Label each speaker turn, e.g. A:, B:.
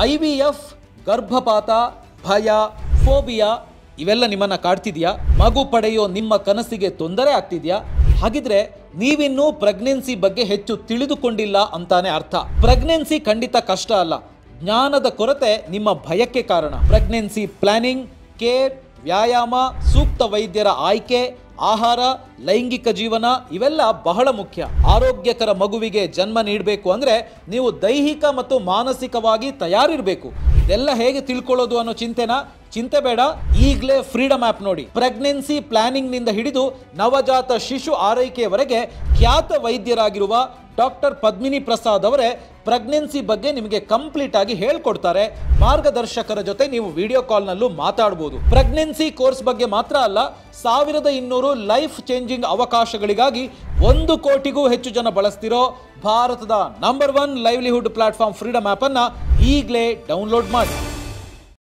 A: IVF, ಗರ್ಭಪಾತ, ಭಯ, phobia ಇವೆಲ್ಲ ನಿಮ್ಮನ್ನ ಕಾಡ್ತಿದ್ಯಾ? ಮಗು ಪಡೆಯೋ ನಿಮ್ಮ ಕನಸಿಗೆ ತೊಂದರೆ ಆಗ್ತಿದ್ಯಾ? ಹಾಗಿದ್ರೆ ನೀವಿನ್ನೂ ಪ್ರೆಗ್ನೆನ್ಸಿ ಬಗ್ಗೆ ಹೆಚ್ಚು ತಿಳಿದುಕೊಂಡಿಲ್ಲ ಅಂತಾನೆ ಅರ್ಥ. ಪ್ರೆಗ್ನೆನ್ಸಿ ಖಂಡಿತ ಕಷ್ಟ ಅಲ್ಲ, ಜ್ಞಾನದ ಕೊರತೆ ನಿಮ್ಮ ಭಯಕ್ಕೆ ಕಾರಣ. ಪ್ರೆಗ್ನೆನ್ಸಿ ಪ್ಲಾನಿಂಗ್, ಕೇರ್, ವ್ಯಾಯಾಮ, ಸೂಕ್ತ ವೈದ್ಯರ ಆಯ್ಕೆ, ಆಹಾರ, ಲೈಂಗಿಕ ಜೀವನ ಇವೆಲ್ಲ ಬಹಳ ಮುಖ್ಯ. ಆರೋಗ್ಯಕರ ಮಗುವಿಗೆ ಜನ್ಮ ನೀಡಬೇಕು ಅಂದ್ರೆ ನೀವು ದೈಹಿಕ ಮತ್ತು ಮಾನಸಿಕವಾಗಿ ತಯಾರಿರಬೇಕು. ಇದೆಲ್ಲ ಹೇಗೆ ತಿಳ್ಕೊಳ್ಳೋದು ಅನ್ನೋ ಚಿಂತೆ ಬೇಡ. ಈಗಲೇ ಫ್ರೀಡಮ್ ಆ್ಯಪ್ ನೋಡಿ. ಪ್ರೆಗ್ನೆನ್ಸಿ ಪ್ಲಾನಿಂಗ್ ನಿಂದ ಹಿಡಿದು ನವಜಾತ ಶಿಶು ಆರೈಕೆಯವರೆಗೆ ಖ್ಯಾತ ವೈದ್ಯರಾಗಿರುವ ಡಾಕ್ಟರ್ ಪದ್ಮಿನಿ ಪ್ರಸಾದ್ ಅವರೇ ಪ್ರೆಗ್ನೆನ್ಸಿ ಬಗ್ಗೆ ನಿಮಗೆ ಕಂಪ್ಲೀಟ್ ಆಗಿ ಹೇಳ್ಕೊಡ್ತಾರೆ. ಮಾರ್ಗದರ್ಶಕರ ಜೊತೆ ನೀವು ವಿಡಿಯೋ ಕಾಲ್ನಲ್ಲೂ ಮಾತಾಡಬಹುದು. ಪ್ರೆಗ್ನೆನ್ಸಿ ಕೋರ್ಸ್ ಬಗ್ಗೆ ಮಾತ್ರ ಅಲ್ಲ, 1200 ಲೈಫ್ ಚೇಂಜಿಂಗ್ ಅವಕಾಶಗಳಿಗಾಗಿ 1 ಕೋಟಿಗೂ ಹೆಚ್ಚು ಜನ ಬಳಸ್ತಿರೋ ಭಾರತದ number 1 livelihood platform freedom app ಅನ್ನ ಈಗಲೇ ಡೌನ್ಲೋಡ್ ಮಾಡಿ.